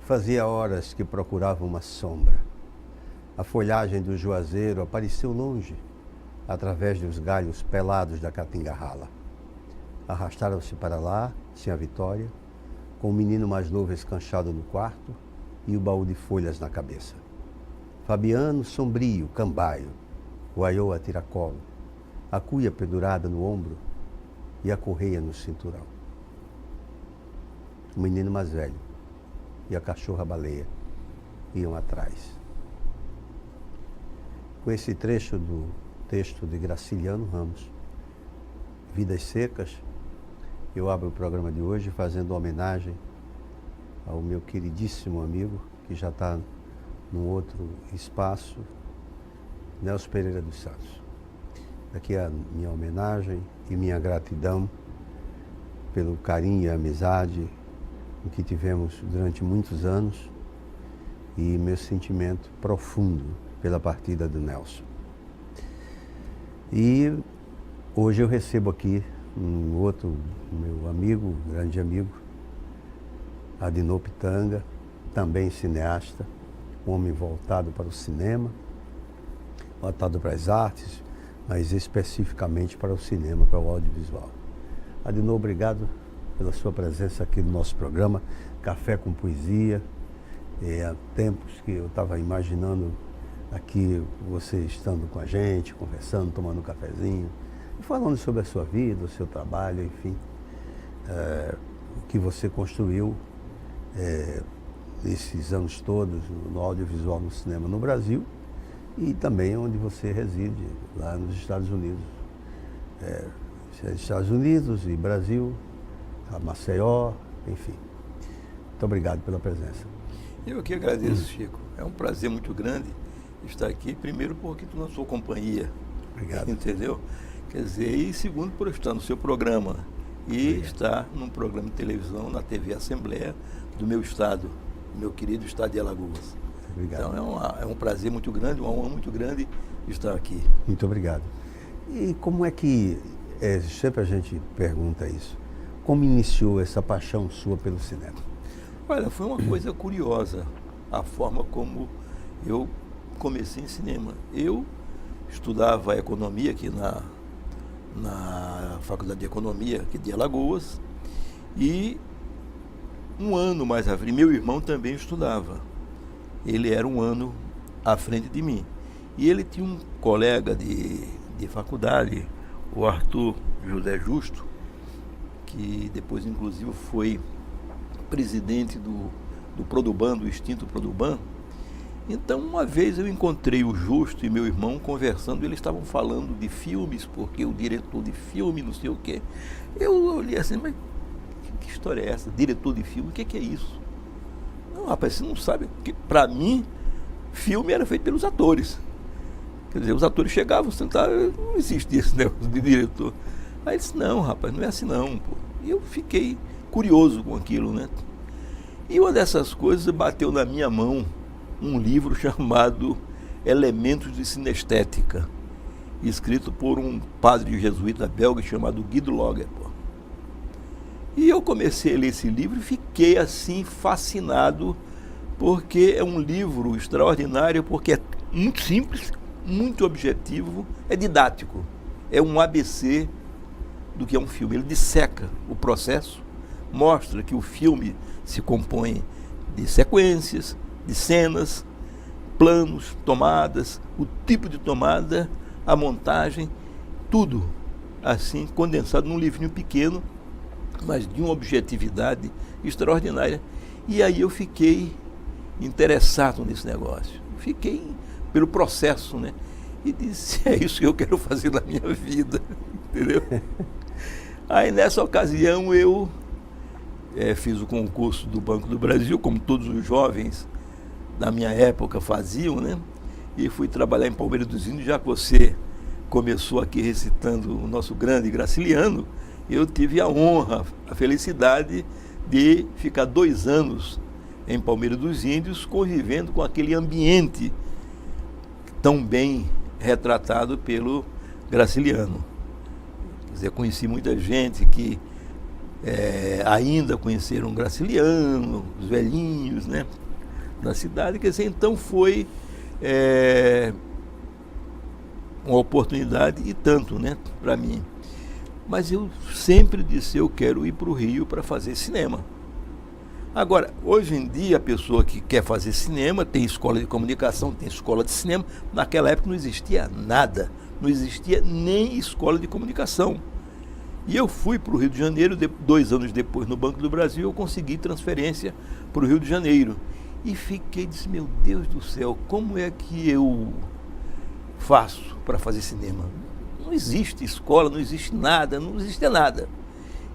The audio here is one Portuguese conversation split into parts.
Fazia horas que procurava uma sombra. A folhagem do juazeiro apareceu longe, através dos galhos pelados da caatinga rala. Arrastaram-se para lá, sem a Vitória, com o menino mais novo escanchado no quarto e o baú de folhas na cabeça. Fabiano, sombrio, cambaio, o aiô a tiracolo, a cuia pendurada no ombro e a correia no cinturão. O menino mais velho e a cachorra-baleia iam atrás. Com esse trecho do texto de Graciliano Ramos, Vidas Secas, eu abro o programa de hoje fazendo homenagem ao meu queridíssimo amigo, que já está num outro espaço, Nelson Pereira dos Santos. Aqui é a minha homenagem e minha gratidão pelo carinho e amizade que tivemos durante muitos anos e meu sentimento profundo pela partida do Nelson. E hoje eu recebo aqui um outro meu amigo, grande amigo, Adinô Pitanga, também cineasta, um homem voltado para o cinema, voltado para as artes, mas especificamente para o cinema, para o audiovisual. Adinô, obrigado pela sua presença aqui no nosso programa, Café com Poesia. Há tempos que eu estava imaginando aqui você estando com a gente, conversando, tomando um cafezinho, falando sobre a sua vida, o seu trabalho, enfim, o que você construiu nesses anos todos no audiovisual, no cinema no Brasil e também onde você reside, lá nos Estados Unidos. Estados Unidos e Brasil, a Maceió, enfim. Muito obrigado pela presença. Eu que agradeço, Chico. É um prazer muito grande estar aqui, primeiro porque estou na sua companhia. Obrigado. Entendeu? Quer dizer, e segundo por estar no seu programa e estar num programa de televisão na TV Assembleia do meu estado, meu querido estado de Alagoas. Obrigado. Então é um prazer muito grande, uma honra muito grande estar aqui. Muito obrigado. E como é que, sempre a gente pergunta isso, como iniciou essa paixão sua pelo cinema? Olha, foi uma coisa curiosa a forma como eu comecei em cinema. Eu estudava economia aqui na Faculdade de Economia aqui de Alagoas e um ano mais à frente, meu irmão também estudava. Ele era um ano à frente de mim. E ele tinha um colega de faculdade, o Arthur José Justo, que depois inclusive foi presidente do Produban, do extinto Produban. Então, uma vez eu encontrei o Justo e meu irmão conversando, eles estavam falando de filmes, porque o diretor de filme, não sei o quê. Eu olhei assim, mas que história é essa? Diretor de filme, o que é isso? Não, rapaz, você não sabe. Para mim, filme era feito pelos atores. Quer dizer, os atores chegavam, sentavam, não existia esse negócio de diretor. Aí ele disse, não, rapaz, não é assim não, pô. E eu fiquei curioso com aquilo, né? E uma dessas coisas bateu na minha mão um livro chamado Elementos de Sinestética, escrito por um padre jesuíta belga chamado Guido Loger. E eu comecei a ler esse livro e fiquei assim fascinado, porque é um livro extraordinário, porque é muito simples, muito objetivo, é didático, é um ABC do que é um filme. Ele disseca o processo, mostra que o filme se compõe de sequências, de cenas, planos, tomadas, o tipo de tomada, a montagem, tudo assim condensado num livrinho pequeno, mas de uma objetividade extraordinária. E aí eu fiquei interessado nesse negócio, fiquei pelo processo, né? E disse, é isso que eu quero fazer na minha vida, entendeu? Aí nessa ocasião eu fiz o concurso do Banco do Brasil, como todos os jovens da minha época faziam, né? E fui trabalhar em Palmeiras dos Índios. Já que você começou aqui recitando o nosso grande Graciliano, eu tive a honra, a felicidade de ficar 2 anos em Palmeiras dos Índios, convivendo com aquele ambiente tão bem retratado pelo Graciliano. Quer dizer, conheci muita gente que ainda conheceram Graciliano, os velhinhos, né, da cidade. Quer dizer, então foi uma oportunidade e tanto, né, para mim. Mas eu sempre disse, eu quero ir para o Rio para fazer cinema. Agora, hoje em dia, a pessoa que quer fazer cinema tem escola de comunicação, tem escola de cinema. Naquela época não existia nada, não existia nem escola de comunicação. E eu fui para o Rio de Janeiro, 2 anos depois, no Banco do Brasil, eu consegui transferência para o Rio de Janeiro. E fiquei, disse, meu Deus do céu, como é que eu faço para fazer cinema? Não existe escola, não existe nada, não existia nada.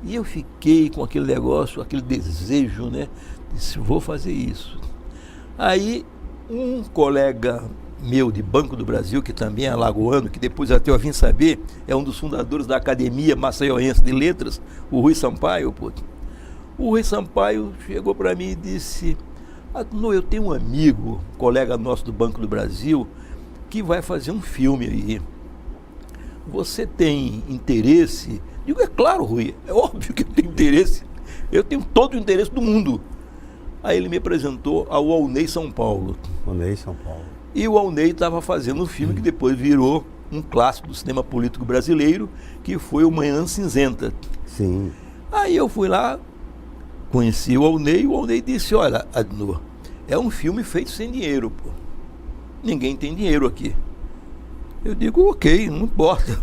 E eu fiquei com aquele negócio, aquele desejo, né? Disse, vou fazer isso. Aí, um colega meu de Banco do Brasil, que também é alagoano, que depois até eu vim saber, é um dos fundadores da Academia Maceioense de Letras, o Rui Sampaio. Pô. O Rui Sampaio chegou para mim e disse, eu tenho um amigo, colega nosso do Banco do Brasil, que vai fazer um filme aí. Você tem interesse? Digo, é claro, Rui, é óbvio que eu tenho interesse. Eu tenho todo o interesse do mundo. Aí ele me apresentou ao Alnei São Paulo. Alnei São Paulo. E o Alnei estava fazendo um filme que depois virou um clássico do cinema político brasileiro, que foi o Manhã Cinzenta. Sim. Aí eu fui lá, conheci o Alnei disse, olha, Adnor, é um filme feito sem dinheiro, pô. Ninguém tem dinheiro aqui. Eu digo, ok, não importa.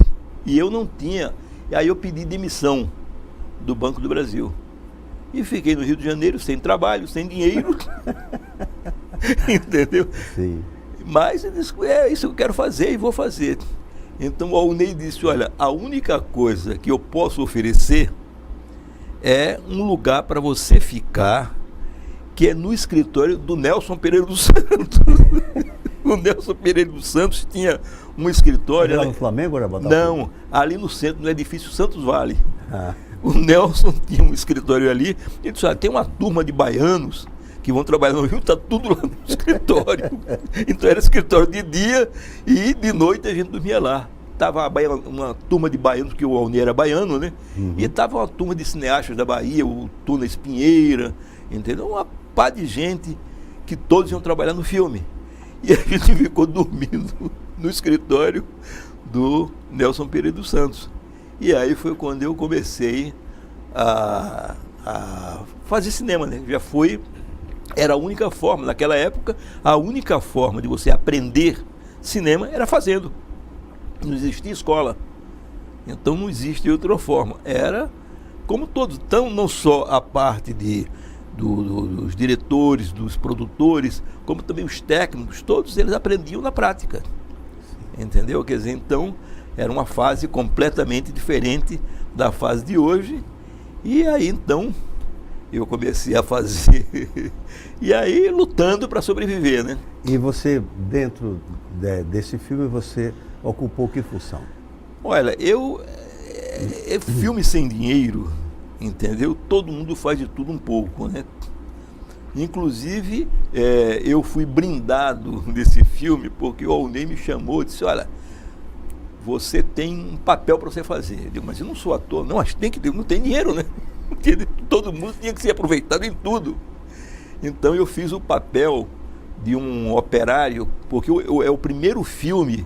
E eu não tinha. E aí eu pedi demissão do Banco do Brasil. E fiquei no Rio de Janeiro sem trabalho, sem dinheiro. Entendeu? Sim. Mas eu disse, é isso que eu quero fazer e vou fazer. Então o Alnei disse, olha, a única coisa que eu posso oferecer é um lugar para você ficar, que é no escritório do Nelson Pereira dos Santos. O Nelson Pereira dos Santos tinha um escritório... Era lá no Flamengo ou era Botafogo? Não, ali no centro, no edifício Santos Vale. Ah. O Nelson tinha um escritório ali, e disse, tem uma turma de baianos que vão trabalhar no Rio, está tudo lá no escritório. Então era escritório de dia e de noite a gente dormia lá. Estava uma turma de baianos, porque o Alnei era baiano, né? Uhum. E estava uma turma de cineastas da Bahia, o Tuna Espinheira, entendeu? Uma pá de gente que todos iam trabalhar no filme. E a gente ficou dormindo no escritório do Nelson Pereira dos Santos. E aí foi quando eu comecei a fazer cinema, né? Era a única forma, naquela época, a única forma de você aprender cinema era fazendo. Não existia escola. Então não existe outra forma. Era como todos. Então não só a parte dos diretores, dos produtores, como também os técnicos, todos eles aprendiam na prática. Entendeu? Quer dizer, então era uma fase completamente diferente da fase de hoje. E aí então eu comecei a fazer e aí lutando para sobreviver, né? E você, dentro desse filme, você ocupou que função? Olha, filme sem dinheiro, entendeu? Todo mundo faz de tudo um pouco, né? Inclusive, eu fui brindado nesse filme porque o Alnei me chamou e disse, olha, você tem um papel para você fazer. Eu digo, mas eu não sou ator. Não, mas tem que ter, não tem dinheiro, né? Todo mundo tinha que ser aproveitado em tudo. Então eu fiz o papel de um operário, porque é o primeiro filme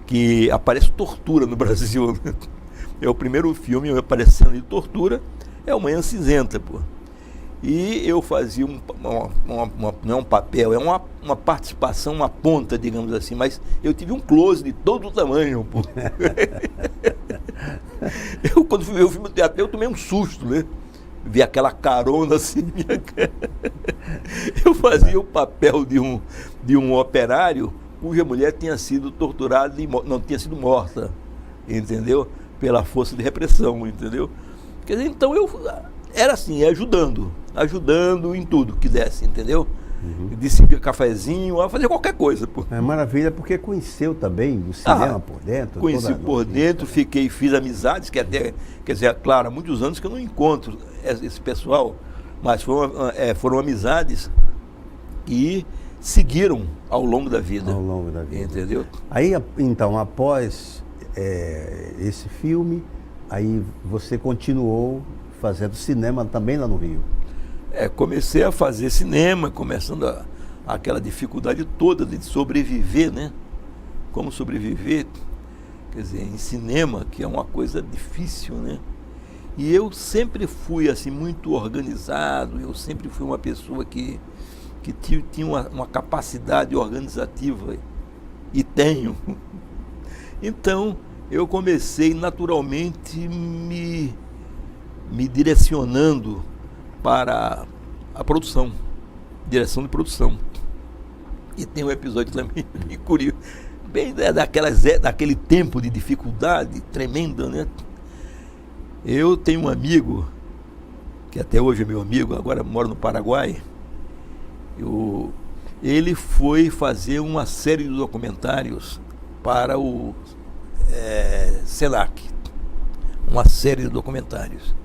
que aparece tortura no Brasil. É o primeiro filme aparecendo de tortura, é o Manhã Cinzenta, pô. E eu fazia não é um papel, é uma participação, uma ponta, digamos assim, mas eu tive um close de todo o tamanho, pô. Quando fui ver o filme do teatro, eu tomei um susto, né? Vi aquela carona assim, minha cara. Eu fazia o papel de um operário cuja mulher tinha sido torturada e não tinha sido morta, entendeu? Pela força de repressão, entendeu? Quer dizer, então eu era assim, ajudando em tudo que quisesse, entendeu? Uhum. De servir cafezinho, a fazer qualquer coisa, pô. É maravilha, porque conheceu também o cinema por dentro. Conheci por dentro, fiz amizades, que até, quer dizer, claro, há muitos anos que eu não encontro esse pessoal, mas foram amizades que seguiram ao longo da vida. Ao longo da vida. Entendeu? Aí, então, após esse filme, aí você continuou fazendo cinema também lá no Rio. Comecei a fazer cinema, começando aquela dificuldade toda de sobreviver, né? Como sobreviver, quer dizer, em cinema, que é uma coisa difícil, né? E eu sempre fui assim muito organizado, eu sempre fui uma pessoa que tinha uma capacidade organizativa, e tenho. Então, eu comecei naturalmente me direcionando para a produção, direção de produção. E tem um episódio também bem curioso, bem daquele tempo de dificuldade tremenda, né? Eu tenho um amigo, que até hoje é meu amigo, agora mora no Paraguai. Ele foi fazer uma série de documentários para o Senac, uma série de documentários.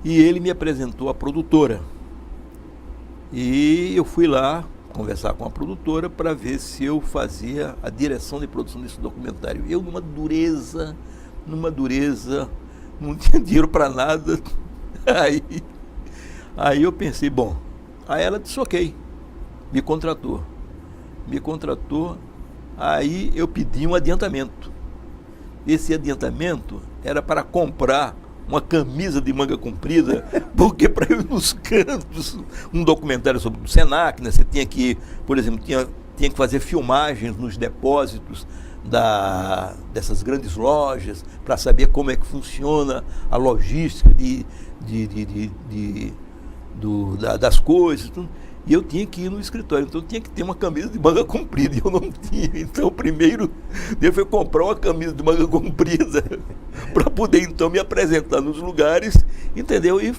E ele me apresentou a produtora. E eu fui lá conversar com a produtora para ver se eu fazia a direção de produção desse documentário. Eu, numa dureza, não tinha dinheiro para nada. Aí eu pensei, bom, aí ela disse ok, me contratou, aí eu pedi um adiantamento. Esse adiantamento era para comprar uma camisa de manga comprida, porque para eu ir nos cantos, um documentário sobre o Senac, né? Você tinha que, por exemplo, tinha que fazer filmagens nos depósitos dessas grandes lojas, para saber como é que funciona a logística das coisas, tudo. E eu tinha que ir no escritório, então eu tinha que ter uma camisa de manga comprida, e eu não tinha. Então, primeiro, eu fui comprar uma camisa de manga comprida para poder, então, me apresentar nos lugares, entendeu? E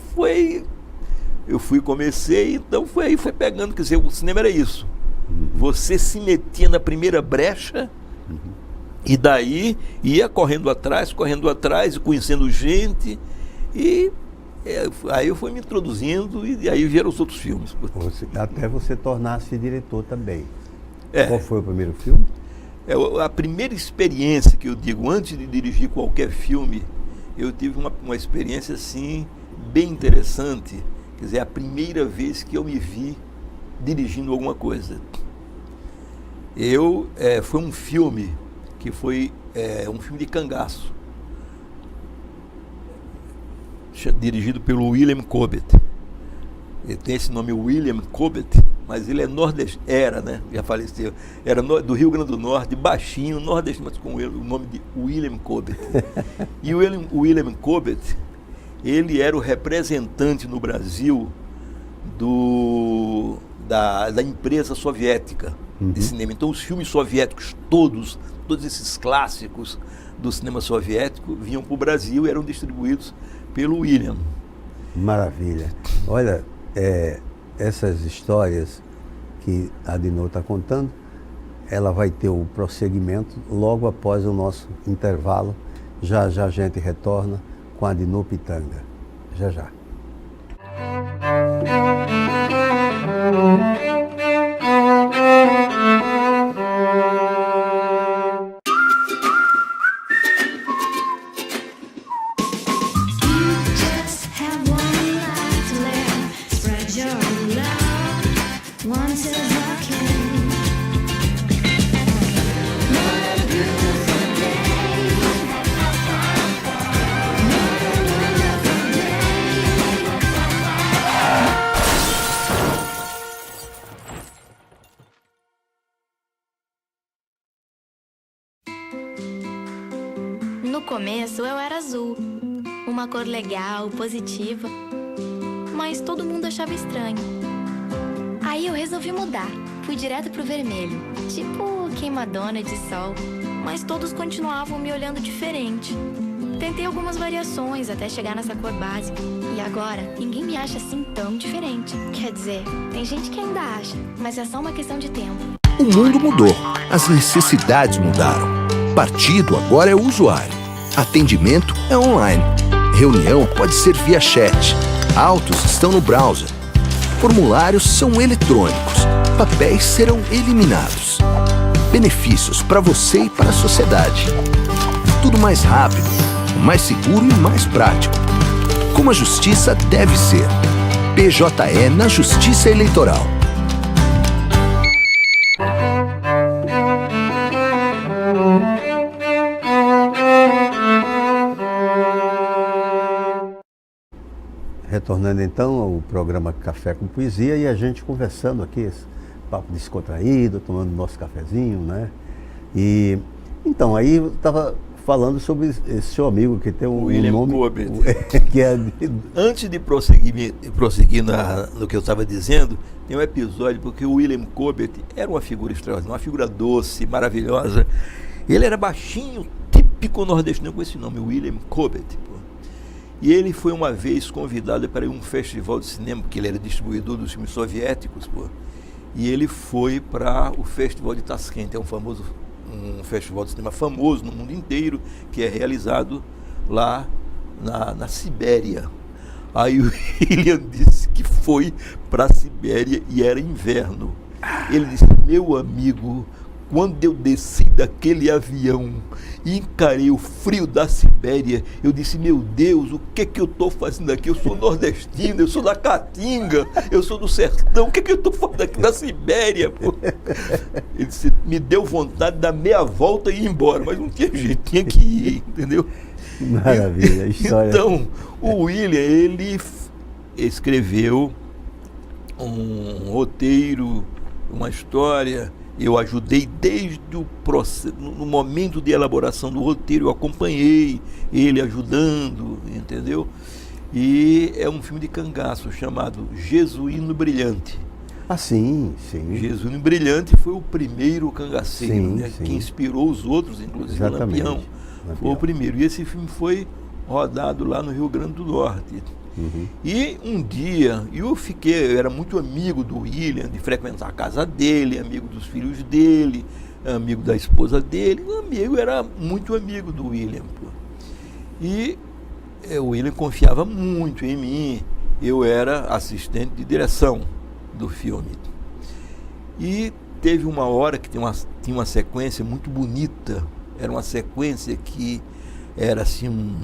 comecei, então foi pegando, quer dizer, o cinema era isso. Você se metia na primeira brecha, e daí ia correndo atrás, e conhecendo gente, e aí eu fui me introduzindo, e aí vieram os outros filmes. Até você tornar-se diretor também. Qual foi o primeiro filme? A primeira experiência que eu digo, antes de dirigir qualquer filme, eu tive uma experiência assim, bem interessante. Quer dizer, a primeira vez que eu me vi dirigindo alguma coisa. Foi um filme que foi um filme de cangaço, dirigido pelo William Cobbett. Ele tem esse nome, William Cobbett, mas ele é nordestino, né? Já faleceu. Era do Rio Grande do Norte, baixinho, nordestino, mas com o nome de William Cobbett. E o William Cobbett, ele era o representante no Brasil da empresa soviética de cinema. Então, os filmes soviéticos todos esses clássicos do cinema soviético vinham para o Brasil e eram distribuídos pelo William. Maravilha. Olha, essas histórias que a Dinô está contando, ela vai ter o prosseguimento logo após o nosso intervalo. Já a gente retorna com a Dinô Pitanga. Já. No começo eu era azul, uma cor legal, positiva, mas todo mundo achava estranho. Aí eu resolvi mudar, fui direto pro vermelho, tipo queimadona de sol, mas todos continuavam me olhando diferente. Tentei algumas variações até chegar nessa cor básica, e agora ninguém me acha assim tão diferente. Quer dizer, tem gente que ainda acha, mas é só uma questão de tempo. O mundo mudou, as necessidades mudaram. Partido agora é o usuário. Atendimento é online. Reunião pode ser via chat. Autos estão no browser. Formulários são eletrônicos. Papéis serão eliminados. Benefícios para você e para a sociedade. Tudo mais rápido, mais seguro e mais prático. Como como a justiça deve ser. PJE na Justiça Eleitoral. Retornando então ao programa Café com Poesia e a gente conversando aqui, esse papo descontraído, tomando nosso cafezinho, né? E então, aí eu estava falando sobre esse seu amigo que tem um William nome Cobbett. que é Antes de prosseguir no que eu estava dizendo, tem um episódio porque o William Cobbett era uma figura extraordinária, uma figura doce, maravilhosa. Ele era baixinho, típico nordestino com esse nome, William Cobbett. E ele foi uma vez convidado para ir a um festival de cinema, porque ele era distribuidor dos filmes soviéticos, e ele foi para o Festival de Tashkent, é um festival de cinema famoso no mundo inteiro, que é realizado lá na Sibéria. Aí o William disse que foi para a Sibéria e era inverno. Ele disse: meu amigo, quando eu desci daquele avião e encarei o frio da Sibéria, eu disse: meu Deus, o que eu estou fazendo aqui? Eu sou nordestino, eu sou da Caatinga, eu sou do sertão, o que eu estou fazendo aqui na Sibéria? Pô? Ele disse: me deu vontade de dar meia volta e ir embora, mas não tinha jeito, tinha que ir, entendeu? Maravilha, a história. Então, o William, ele escreveu um roteiro, uma história. Eu ajudei desde o processo, no momento de elaboração do roteiro, eu acompanhei ele ajudando, entendeu? E é um filme de cangaço chamado Jesuíno Brilhante. Ah, sim, sim. Jesuíno Brilhante foi o primeiro cangaceiro, Sim, né, sim. que inspirou os outros, inclusive Exatamente. Lampião. Foi o primeiro. E esse filme foi rodado lá no Rio Grande do Norte. Uhum. E um dia, eu era muito amigo do William, de frequentar a casa dele, amigo dos filhos dele, amigo da esposa dele, era muito amigo do William. E o William confiava muito em mim, eu era assistente de direção do filme. E teve uma hora que tinha uma sequência muito bonita, era uma sequência que era assim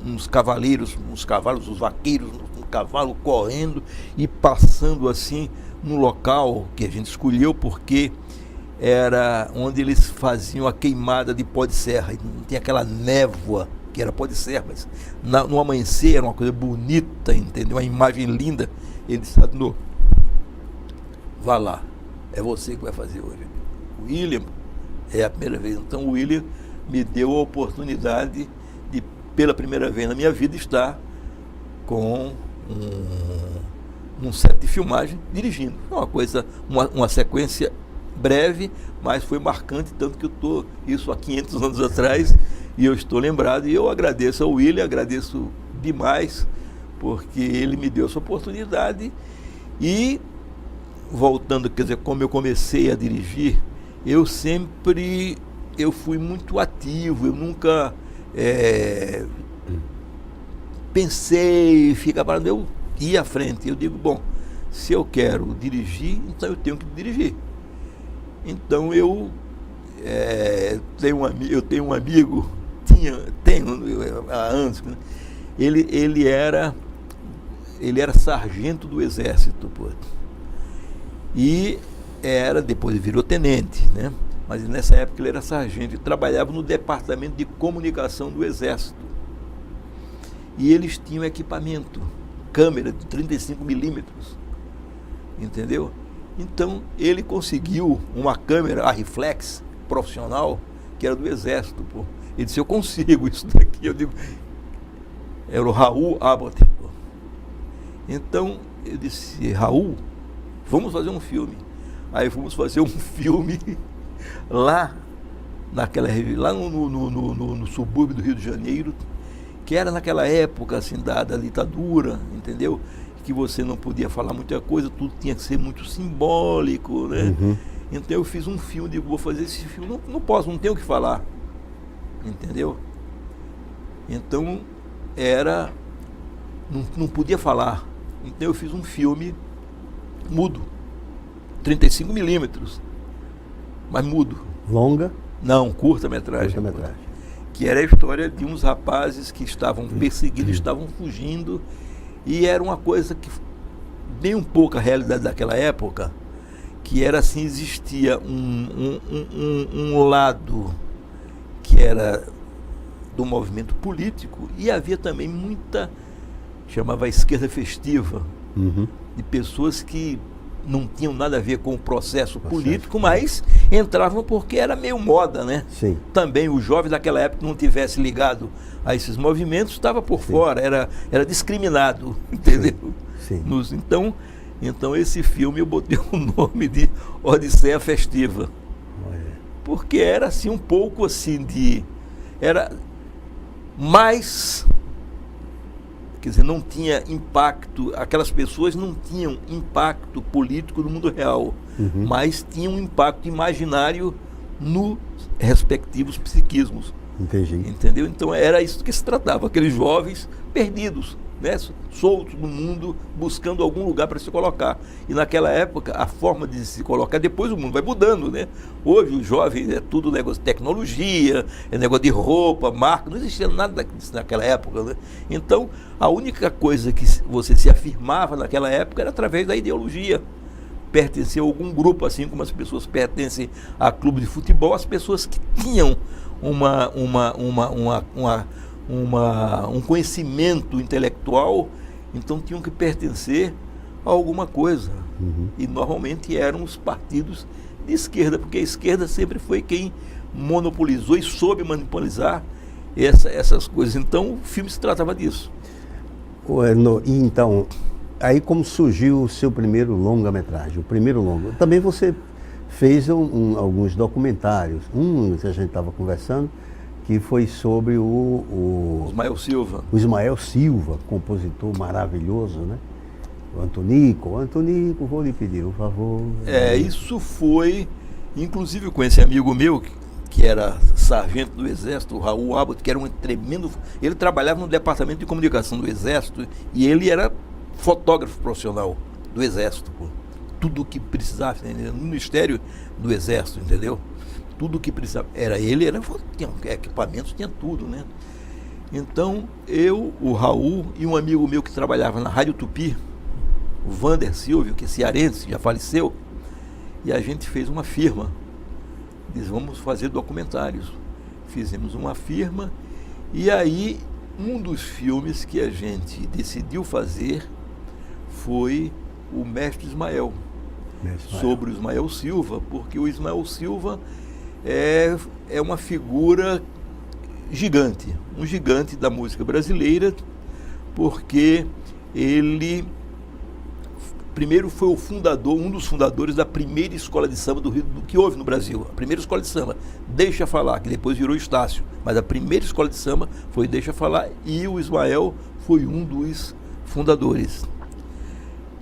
uns cavaleiros, os vaqueiros, um cavalo correndo e passando assim no local que a gente escolheu, porque era onde eles faziam a queimada de pó de serra, e não tinha aquela névoa que era pó de serra, mas no amanhecer era uma coisa bonita, entendeu? Uma imagem linda. Ele disse: Adnô, vá lá, é você que vai fazer hoje. O William, é a primeira vez. Então o William me deu a oportunidade de, pela primeira vez na minha vida, estar com um set de filmagem dirigindo. Uma coisa, uma sequência breve, mas foi marcante, tanto que eu estou isso há 500 anos atrás e eu estou lembrado. E eu agradeço ao William, agradeço demais, porque ele me deu essa oportunidade. E voltando, quer dizer, como eu comecei a dirigir, eu fui muito ativo, eu nunca pensei em ficar parado, eu ia à frente. Eu digo: bom, se eu quero dirigir, então eu tenho que dirigir. Então eu tenho um amigo, tenho há anos, né? Ele era sargento do exército, e depois virou tenente, né? Mas nessa época ele era sargento e trabalhava no departamento de comunicação do exército. E eles tinham equipamento, câmera de 35mm, entendeu? Então ele conseguiu uma câmera, a reflex, profissional, que era do exército. Ele disse: eu consigo isso daqui. Eu digo: era o Raul Abbott. Então eu disse: Raul, vamos fazer um filme. Aí fomos fazer um filme lá no subúrbio do Rio de Janeiro, que era naquela época assim, da ditadura, entendeu? Que você não podia falar muita coisa, tudo tinha que ser muito simbólico, né? Uhum. Então eu fiz um filme, digo: vou fazer esse filme, não tenho o que falar, entendeu? Então não podia falar. Então eu fiz um filme mudo, 35mm, mas mudo. Longa? Não, curta-metragem. Curta-metragem. que era a história de uns rapazes que estavam perseguidos, estavam fugindo, e era uma coisa que nem um pouco a realidade daquela época, que era assim, existia um lado que era do movimento político, e havia também muita, chamava a esquerda festiva, de pessoas que não tinham nada a ver com o processo político, mas entravam porque era meio moda, né? Sim. Também o jovem daquela época que não tivesse ligado a esses movimentos estava por fora, era discriminado, entendeu? Sim. Então esse filme eu botei o nome de Odisseia Festiva. Olha. Porque era assim um pouco assim era mais, quer dizer, não tinha impacto, aquelas pessoas não tinham impacto político no mundo real, mas tinham um impacto imaginário nos respectivos psiquismos. Entendi. Entendeu? Então era isso que se tratava, aqueles jovens perdidos, né, soltos no mundo, buscando algum lugar para se colocar. E naquela época, a forma de se colocar, depois o mundo vai mudando, né? Hoje os jovens é tudo negócio de tecnologia, é negócio de roupa, marca, não existia nada disso naquela época, né? Então, a única coisa que você se afirmava naquela época era através da ideologia. Pertencer a algum grupo, assim como as pessoas pertencem a clube de futebol, as pessoas que tinham um conhecimento intelectual, então tinham que pertencer a alguma coisa. E normalmente eram os partidos de esquerda, porque a esquerda sempre foi quem monopolizou e soube manipular essas coisas. Então o filme se tratava disso. E então, aí como surgiu o seu primeiro longa-metragem, o primeiro longa? Também você fez alguns documentários. Que a gente estava conversando, que foi sobre o Ismael Silva. O Ismael Silva, compositor maravilhoso, né? O Antonico, vou lhe pedir um favor. Isso foi, inclusive com esse amigo meu, que era sargento do Exército, o Raul Abbott, que era um tremendo... Ele trabalhava no departamento de comunicação do Exército e ele era fotógrafo profissional do Exército. Tudo o que precisava, no Ministério do Exército, entendeu? Tudo o que precisava, tinha equipamentos, tinha tudo, né? Então, eu, o Raul e um amigo meu que trabalhava na Rádio Tupi, o Vander Silvio, que é cearense, já faleceu, e a gente fez uma firma. Diz, vamos fazer documentários. Fizemos uma firma, e aí um dos filmes que a gente decidiu fazer foi o Mestre Ismael. Sobre o Ismael Silva, porque o Ismael Silva é uma figura gigante, um gigante da música brasileira, porque ele primeiro foi o fundador, um dos fundadores da primeira escola de samba do Rio, que houve no Brasil, a primeira escola de samba, Deixa Falar, que depois virou Estácio, mas a primeira escola de samba foi Deixa Falar, e o Ismael foi um dos fundadores.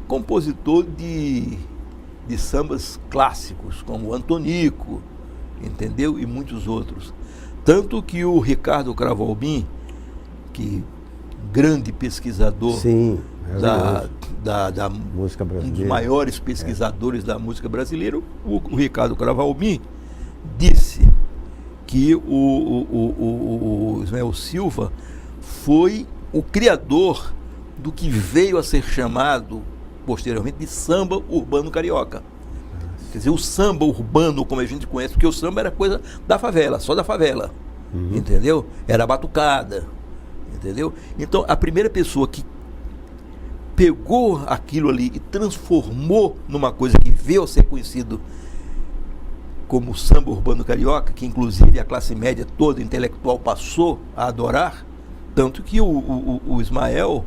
Compositor de sambas clássicos, como o Antonico, entendeu? E muitos outros. Tanto que o Ricardo Cravalbim, que grande pesquisador, sim, da música brasileira, um dos maiores pesquisadores da música brasileira, o Ricardo Cravalbim disse que o Ismael Silva foi o criador do que veio a ser chamado posteriormente de samba urbano carioca. Quer dizer, o samba urbano, como a gente conhece, porque o samba era coisa da favela, só da favela, entendeu? Era batucada, entendeu? Então, a primeira pessoa que pegou aquilo ali e transformou numa coisa que veio a ser conhecido como samba urbano carioca, que inclusive a classe média toda intelectual passou a adorar, tanto que o Ismael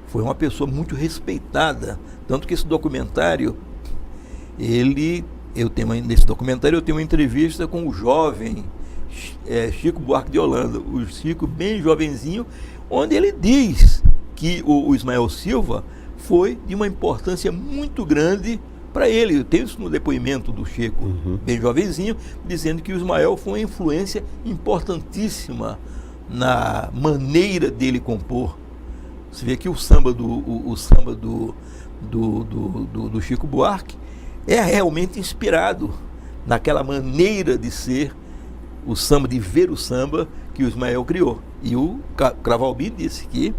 foi uma pessoa muito respeitada, tanto que esse documentário, nesse documentário eu tenho uma entrevista com o jovem Chico Buarque de Holanda, o Chico bem jovenzinho, onde ele diz que o Ismael Silva foi de uma importância muito grande para ele. Eu tenho isso no depoimento do Chico, bem jovenzinho, dizendo que o Ismael foi uma influência importantíssima na maneira dele compor. Você vê que o samba do Chico Buarque é realmente inspirado naquela maneira de ser o samba, de ver o samba que o Ismael criou. E o Cravalbim disse que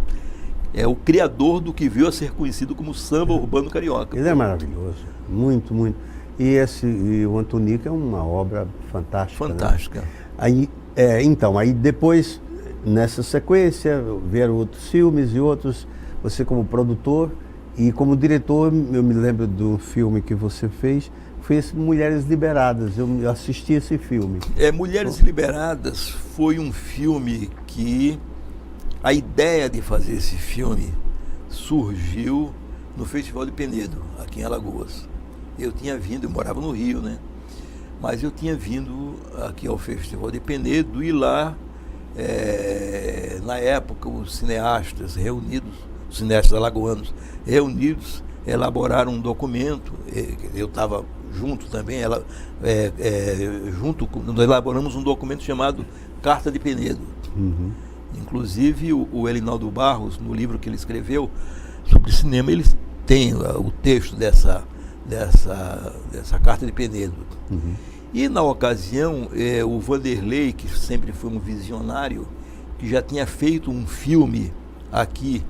é o criador do que veio a ser conhecido como samba urbano carioca. Ele é maravilhoso, muito, muito. E o Antonico é uma obra fantástica. Fantástica. Né? Aí depois, nessa sequência, vieram outros filmes e outros, você como produtor e como diretor, eu me lembro do filme que você fez, foi esse Mulheres Liberadas, eu assisti esse filme. Mulheres Liberadas foi um filme que a ideia de fazer esse filme surgiu no Festival de Penedo, aqui em Alagoas. Eu morava no Rio, né? Mas eu tinha vindo aqui ao Festival de Penedo e lá, na época, os cineastas alagoanos reunidos, elaboraram um documento, eu estava junto também, nós elaboramos um documento chamado Carta de Penedo. Uhum. Inclusive o Elinaldo Barros, no livro que ele escreveu sobre cinema, ele tem o texto dessa Carta de Penedo. Uhum. E na ocasião, o Vanderlei, que sempre foi um visionário, que já tinha feito um filme aqui,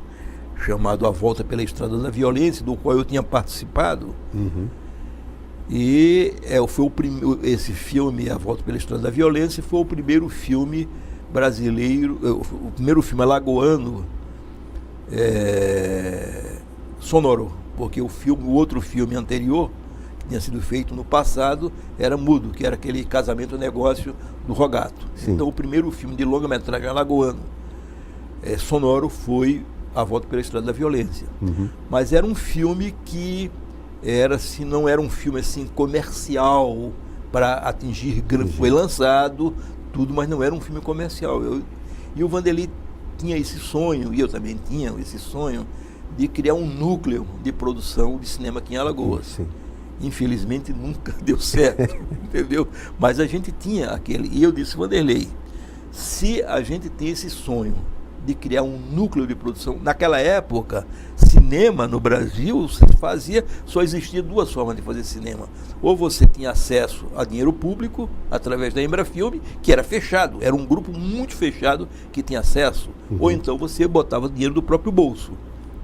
chamado A Volta pela Estrada da Violência, do qual eu tinha participado. Uhum. E esse filme, A Volta pela Estrada da Violência, foi o primeiro filme brasileiro, o primeiro filme alagoano sonoro, porque o outro filme anterior, que tinha sido feito no passado, era mudo, que era aquele Casamento Negócio do Rogato. Sim. Então o primeiro filme de longa-metragem alagoano sonoro foi A Volta pela Estrada da Violência. Uhum. Mas era um filme que não era um filme assim comercial para atingir foi lançado tudo, mas não era um filme comercial. E o Vanderlei tinha esse sonho, e eu também tinha esse sonho, de criar um núcleo de produção de cinema aqui em Alagoas. Sim. Infelizmente nunca deu certo, entendeu? Mas a gente tinha aquele, e eu disse, Vanderlei, se a gente tem esse sonho de criar um núcleo de produção, naquela época, cinema no Brasil só existia duas formas de fazer cinema. Ou você tinha acesso a dinheiro público, através da Embrafilme, que era fechado, era um grupo muito fechado que tinha acesso, ou então você botava dinheiro do próprio bolso.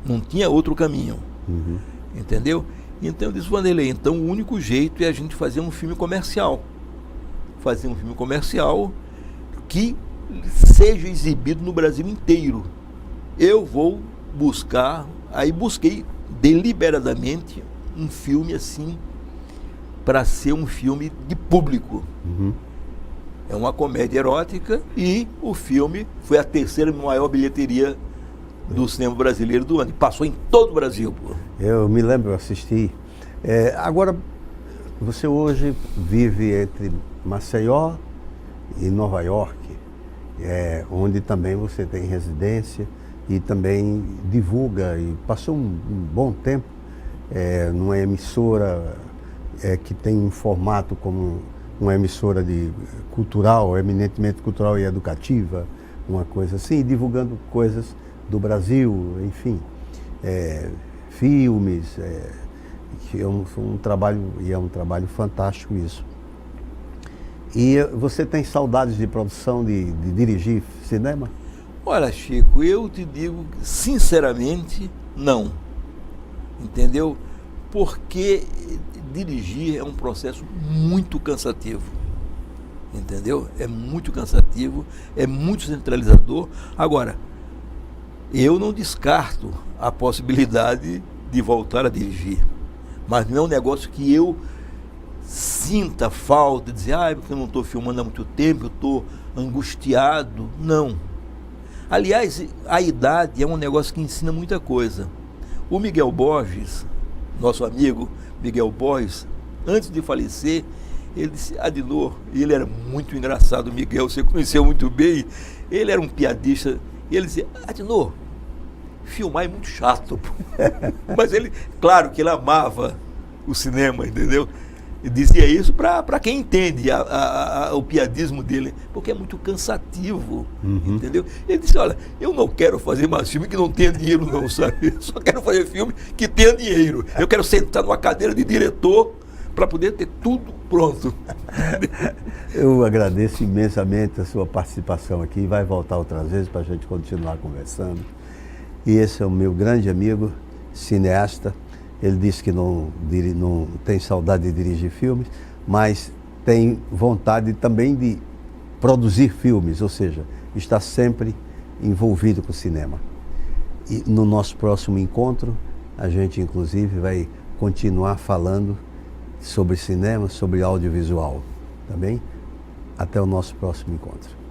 Não tinha outro caminho. Uhum. Entendeu? Então eu disse, Vanderlei, então o único jeito é a gente fazer um filme comercial. Fazer um filme comercial que seja exibido no Brasil inteiro. Eu vou busquei deliberadamente um filme assim, para ser um filme de público. Uhum. É uma comédia erótica e o filme foi a terceira maior bilheteria do cinema brasileiro do ano. E passou em todo o Brasil. Pô. Eu me lembro, eu assisti. Agora, você hoje vive entre Maceió e Nova York, onde também você tem residência e também divulga, e passou um bom tempo numa emissora que tem um formato como uma emissora cultural, eminentemente cultural e educativa, uma coisa assim, divulgando coisas do Brasil, enfim, filmes, que é um trabalho fantástico isso. E você tem saudades de produção, de dirigir cinema? Olha, Chico, eu te digo sinceramente, não. Entendeu? Porque dirigir é um processo muito cansativo. Entendeu? É muito cansativo, é muito centralizador. Agora, eu não descarto a possibilidade de voltar a dirigir. Mas não é um negócio que eu sinta falta, dizer, porque eu não estou filmando há muito tempo, eu estou angustiado. Não. Aliás, a idade é um negócio que ensina muita coisa. O Miguel Borges, nosso amigo Miguel Borges, antes de falecer, ele disse, Adinor, e ele era muito engraçado, o Miguel, você conheceu muito bem, ele era um piadista, e ele dizia, Adinor, filmar é muito chato. Mas ele, claro que ele amava o cinema, entendeu? E dizia isso para quem entende o piadismo dele, porque é muito cansativo, entendeu? Ele disse, olha, eu não quero fazer mais filme que não tenha dinheiro não, sabe? Eu só quero fazer filme que tenha dinheiro. Eu quero sentar numa cadeira de diretor para poder ter tudo pronto. Eu agradeço imensamente a sua participação aqui. Vai voltar outras vezes para a gente continuar conversando. E esse é o meu grande amigo, cineasta. Ele disse que não tem saudade de dirigir filmes, mas tem vontade também de produzir filmes, ou seja, está sempre envolvido com o cinema. E no nosso próximo encontro, a gente inclusive vai continuar falando sobre cinema, sobre audiovisual, tá bem? Até o nosso próximo encontro.